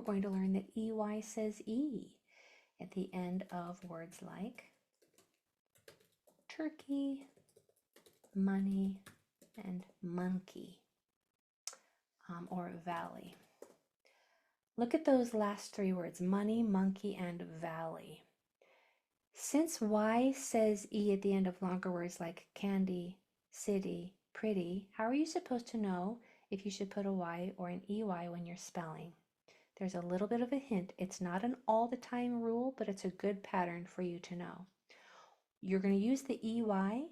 going to learn that EY says E at the end of words like turkey, money, and monkey, or valley. Look at those last three words, money, monkey, and valley. Since Y says E at the end of longer words like candy, city, pretty, how are you supposed to know if you should put a Y or an EY when you're spelling? There's a little bit of a hint. It's not an all the time rule, but it's a good pattern for you to know. You're going to use the EY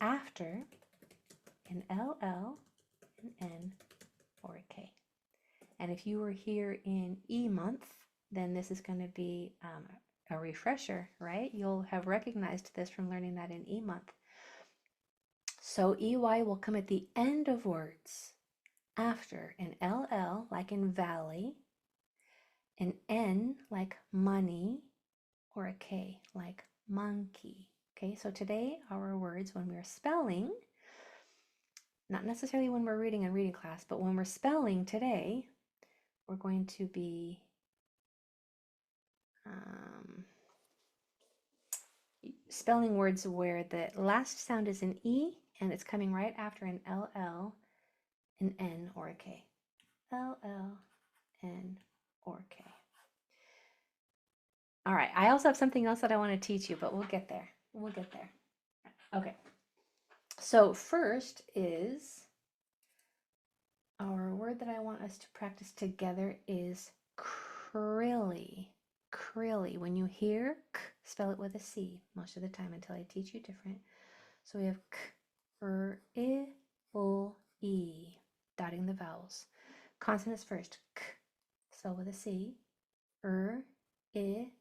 after an LL, an N, or a K. And if you were here in E month, then this is going to be a refresher, right? You'll have recognized this from learning that in E month. So EY will come at the end of words after an LL, like in valley, an N, like money, or a K, like monkey. Okay, so today our words, when we're spelling, not necessarily when we're reading in reading class, but when we're spelling today, we're going to be spelling words where the last sound is an E and it's coming right after an LL, an N, or a K. LL, N, or K. All right, I also have something else that I want to teach you, but we'll get there. We'll get there. Okay. So first is our word that I want us to practice together is crilly. Crilly. When you hear k, spell it with a C most of the time until I teach you different. So we have k, r, I, l, e, dotting the vowels. Consonants first. K, spell with a C. R, I,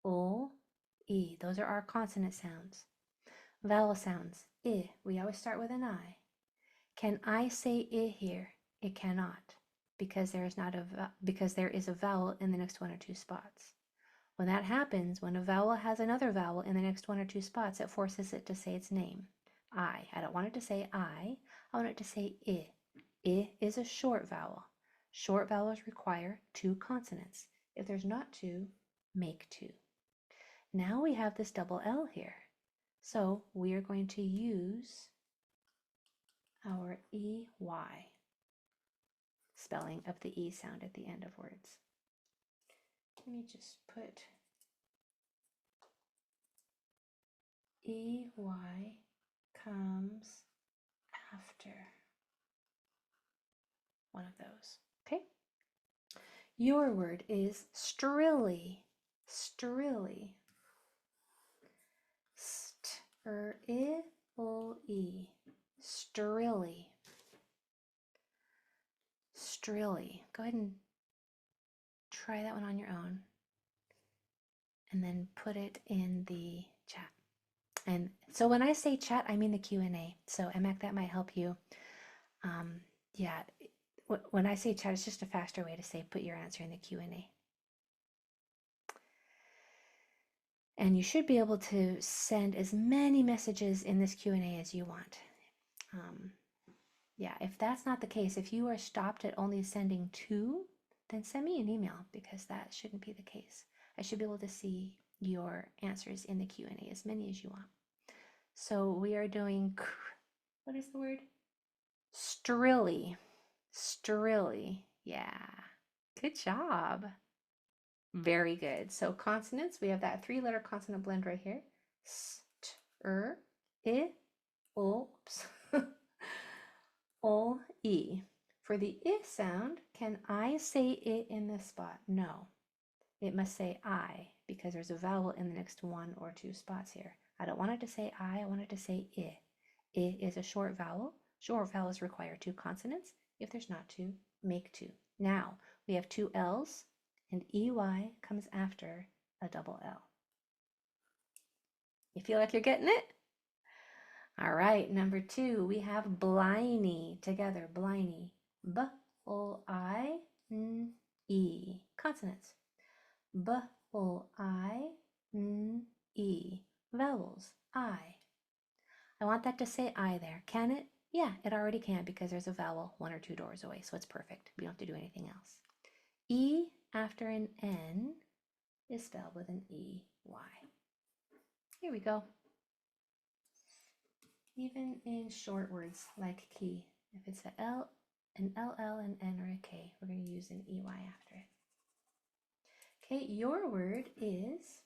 l, e. Those are our consonant sounds. Vowel sounds. I. We always start with an I. Can I say I here? It cannot, because there is a vowel in the next one or two spots. When that happens, when a vowel has another vowel in the next one or two spots, it forces it to say its name. I don't want it to say I want it to say I. I is a short vowel. Short vowels require two consonants. If there's not two, make two. Now we have this double L here. So we are going to use our EY, spelling of the E sound at the end of words. Let me just put EY comes after one of those. Okay? Your word is strilly. Strilly. Strilly. Strilly. Strilly. Go ahead and try that one on your own. And then put it in the chat. And so when I say chat, I mean the Q&A. So Emek, that might help you. Yeah, when I say chat, it's just a faster way to say put your answer in the Q&A. And you should be able to send as many messages in this Q&A as you want. Yeah, if that's not the case, if you are stopped at only sending 2, then send me an email, because that shouldn't be the case. I should be able to see your answers in the Q&A, as many as you want. So we are doing, what is the word? Strilly. Strilly. Yeah. Good job. Very good. So consonants, we have that 3-letter consonant blend right here. St, I, oops. O, E. For the I sound, can I say I in this spot? No. It must say I, because there's a vowel in the next 1 or 2 spots here. I don't want it to say I want it to say I. I is a short vowel. Short vowels require 2 consonants. If there's not 2, make 2. Now, we have 2 L's, and EY comes after a double L. You feel like you're getting it? All right, number 2, we have bliney together, bliney. B-L-I-N-E, consonants. B-L-I-N-E, vowels, I. I want that to say I there. Can it? Yeah, it already can, because there's a vowel 1 or 2 doors away, so it's perfect. We don't have to do anything else. E after an N is spelled with an E-Y. Here we go. Even in short words like key, if it's an L, an LL, an N, or a K, we're going to use an EY after it. Okay, your word is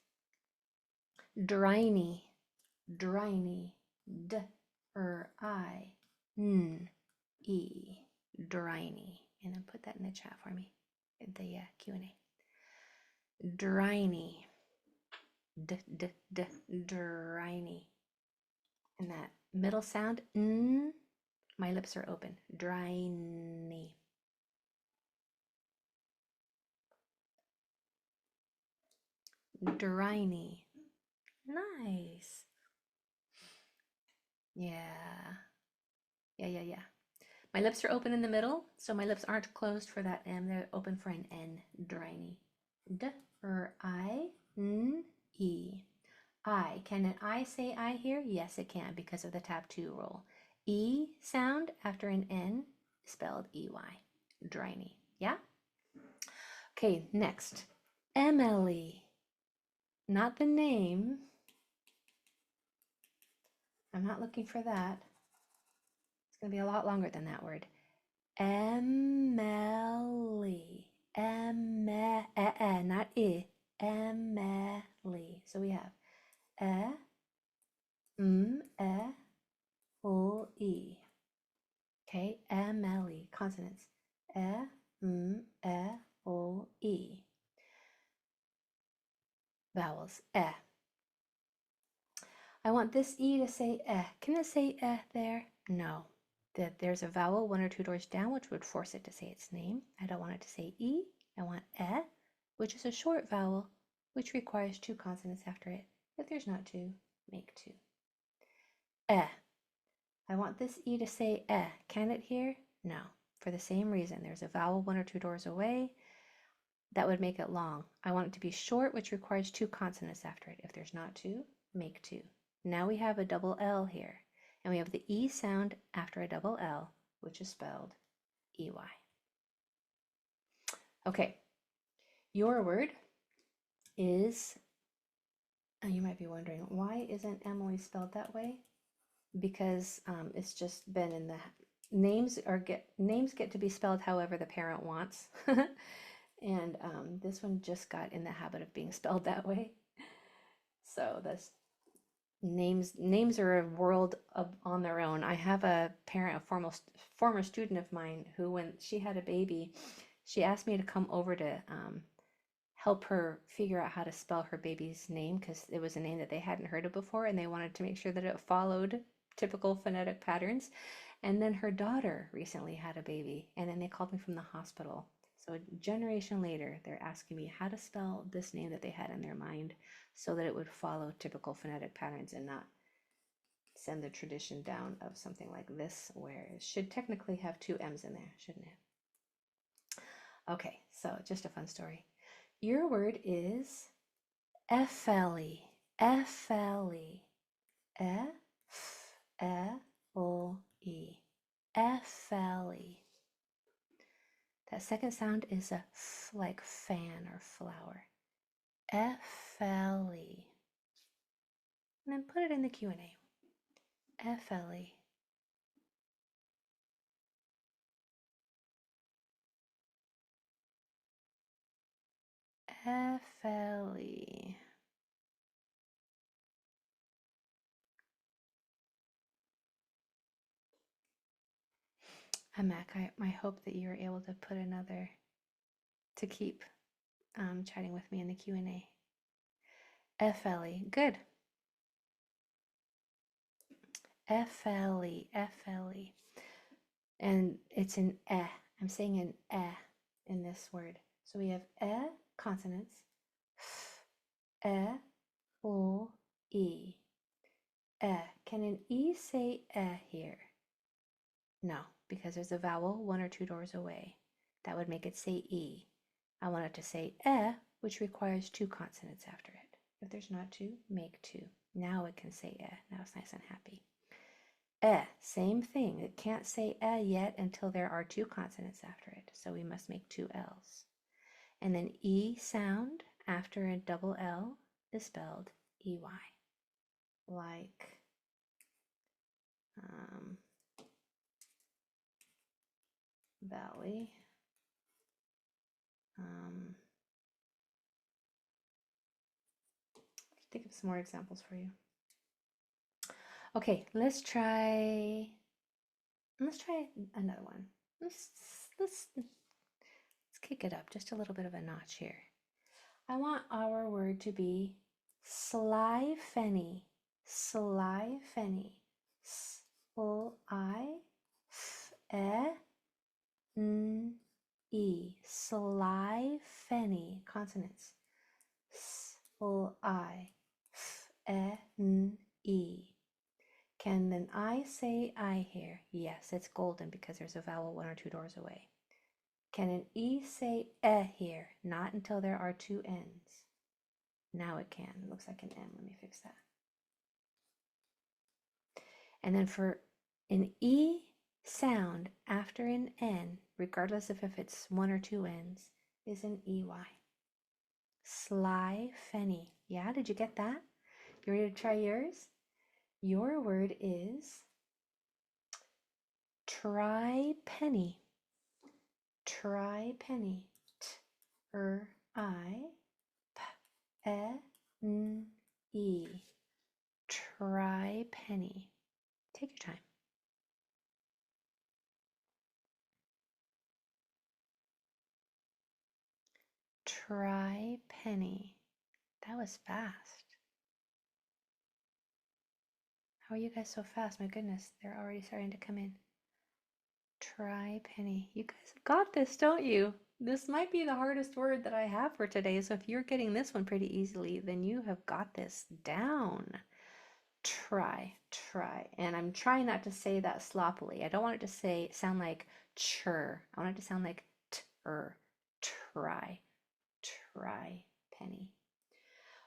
driny, driny, D-R-I-N-E, driny. And then put that in the chat for me, in the Q&A. Driny, driny. And that middle sound, N, my lips are open, driny. Driny. Nice. Yeah. Yeah. My lips are open in the middle, so my lips aren't closed for that M. They're open for an N. Driny. D-R-I-N-E. I. Can an I say I here? Yes, it can because of the tap 2 rule. E sound after an N spelled E-Y. Driny. Yeah? Okay, next. Emily. Not the name. I'm not looking for that. It's going to be a lot longer than that word. Emily. Not I. Emily. So we have E. Okay, Emily. Consonants. E. Vowels. I want this E to say Can it say there? No. There's a vowel 1 or 2 doors down, which would force it to say its name. I don't want it to say E. I want which is a short vowel, which requires 2 consonants after it. If there's not 2, make 2. I want this E to say Can it here? No. For the same reason, there's a vowel 1 or 2 doors away. That would make it long. I want it to be short, which requires 2 consonants after it. If there's not 2, make 2. Now we have a double L here, and we have the E sound after a double L, which is spelled EY. Okay, your word is, you might be wondering, why isn't Emily spelled that way? Because it's just been in the names get to be spelled however the parent wants. And this one just got in the habit of being spelled that way. So that's names are a world on their own. I have a parent, a former student of mine, who when she had a baby, she asked me to come over to help her figure out how to spell her baby's name, because it was a name that they hadn't heard of before, and they wanted to make sure that it followed typical phonetic patterns. And then her daughter recently had a baby, and then they called me from the hospital. So a generation later, they're asking me how to spell this name that they had in their mind so that it would follow typical phonetic patterns and not send the tradition down of something like this, where it should technically have 2 M's in there, shouldn't it? Okay, so just a fun story. Your word is F-L-E. F-L-E. F-L-E. F-L-E. That second sound is a F, like fan or flower. F-L-E. And then put it in the Q&A. F-L-E. F-L-E. Mac, I hope that you're able to put another to keep chatting with me in the Q&A. F-L-E. Good. F-L-E. F-L-E. And it's an eh. I'm saying an eh in this word. So we have eh consonants, f, o, e. Can an e say here? No, because there's a vowel 1 or 2 doors away. That would make it say e. I want it to say which requires 2 consonants after it. If there's not 2, make 2. Now it can say Now it's nice and happy. Same thing. It can't say yet until there are 2 consonants after it. So we must make 2 L's. And then E sound after a double L is spelled EY. Like valley. Think of some more examples for you. Okay, let's try another one. Let's kick it up just a little bit of a notch here. I want our word to be sly fenny. Sly fenny. S-L-I-F-E-N-E. Sly fenny. Consonants. S-L-I-F-E-N-E. Can an I say I here? Yes, it's golden because there's a vowel 1 or 2 doors away. Can an E say here? Not until there are 2 N's. Now it can. It looks like an M. Let me fix that. And then for an E sound after an N, regardless of if it's 1 or 2 N's, is an EY. Sly fenny. Yeah, did you get that? You ready to try yours? Your word is try penny. Try penny. T-R-I-P-E. Try penny. Take your time. Try penny. That was fast. How are you guys so fast? My goodness, they're already starting to come in. Try penny. You guys have got this, don't you? This might be the hardest word that I have for today, so if you're getting this one pretty easily, then you have got this down. Try. And I'm trying not to say that sloppily. I don't want it to sound like chur. I want it to sound like ter. Try penny.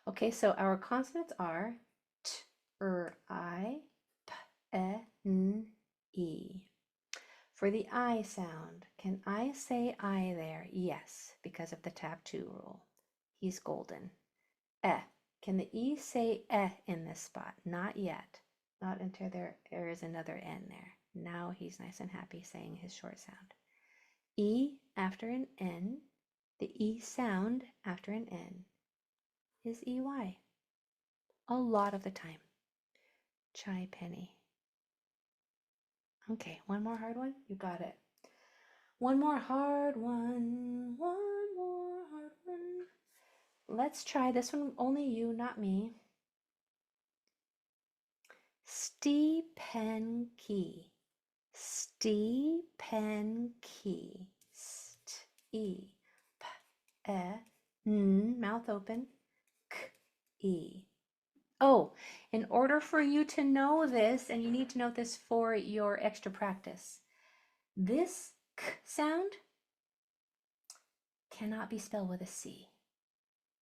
Okay, so our consonants are T-R-I-P-N-E. For the I sound, can I say I there? Yes, because of the tab 2 rule. He's golden. Can the E say in this spot? Not yet. Not until there is another N there. Now he's nice and happy saying his short sound. E after an N, the E sound after an N is EY. A lot of the time. Chai penny. Okay, one more hard one. You got it. One more hard one. Let's try this one. Only you, not me. Stepenki. Stepenki. Mouth open. K-E. Oh, in order for you to know this, and you need to know this for your extra practice, this K sound cannot be spelled with a C.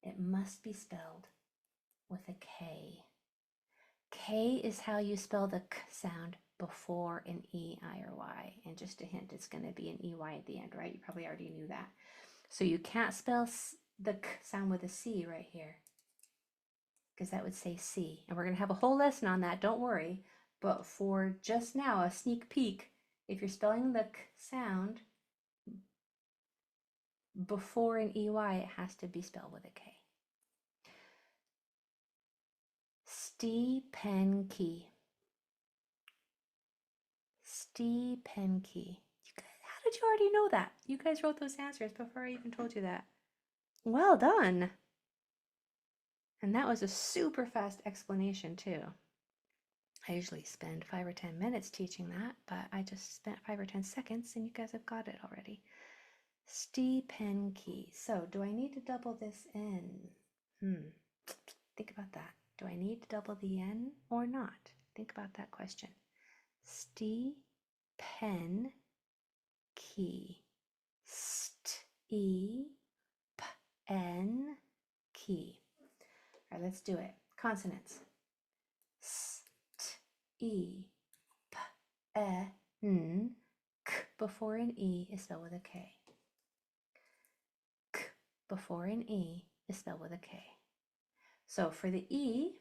It must be spelled with a K. K is how you spell the K sound before an E, I, or Y. And just a hint, it's going to be an EY at the end, right? You probably already knew that. So you can't spell the K sound with a C right here, because that would say C. And we're going to have a whole lesson on that, don't worry. But for just now, a sneak peek, if you're spelling the K sound before an EY, it has to be spelled with a K. Stepenki. Stepenki. How did you already know that? You guys wrote those answers before I even told you that. Well done. And that was a super fast explanation too. I usually spend 5 or 10 minutes teaching that, but I just spent 5 or 10 seconds and you guys have got it already. Stepenki. So do I need to double this N? Think about that. Do I need to double the N or not? Think about that question. Stepenki. Stepenki. All right, let's do it. Consonants. K before an E is spelled with a K. K before an E is spelled with a K. So for the E,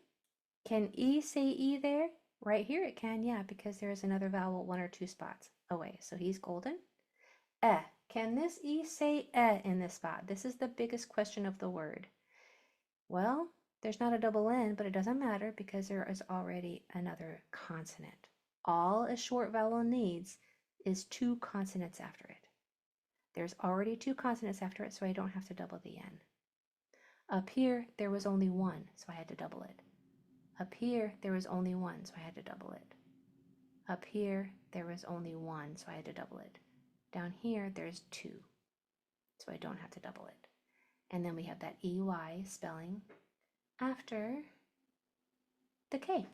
can E say E there? Right here it can, yeah, because there's another vowel 1 or 2 spots away. So he's golden. Can this E say in this spot? This is the biggest question of the word. Well, there's not a double N, but it doesn't matter because there is already another consonant. All a short vowel needs is 2 consonants after it. There's already 2 consonants after it, so I don't have to double the N. Up here, there was only 1, so I had to double it. Up here, there was only 1, so I had to double it. Up here, there was only 1, so I had to double it. Down here, there's 2, so I don't have to double it. And then we have that EY spelling after the K.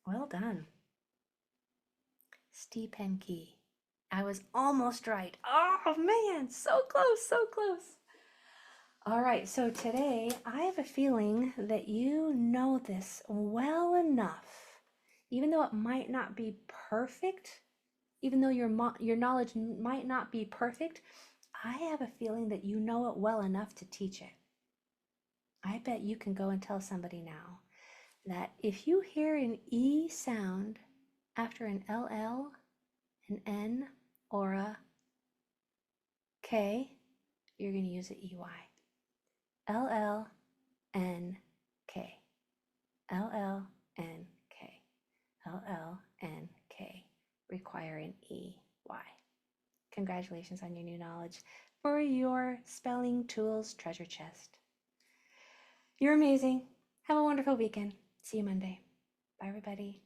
Well done. Stepenki. I was almost right. Oh man, so close, so close. All right, so today I have a feeling that you know this well enough, even though it might not be perfect, even though your knowledge might not be perfect, I have a feeling that you know it well enough to teach it. I bet you can go and tell somebody now that if you hear an E sound after an LL, an N, or a K, you're going to use an EY. LL, N, K. LL, N, K. LL, N, K. Require an EY. Congratulations on your new knowledge for your spelling tools treasure chest. You're amazing. Have a wonderful weekend. See you Monday. Bye, everybody.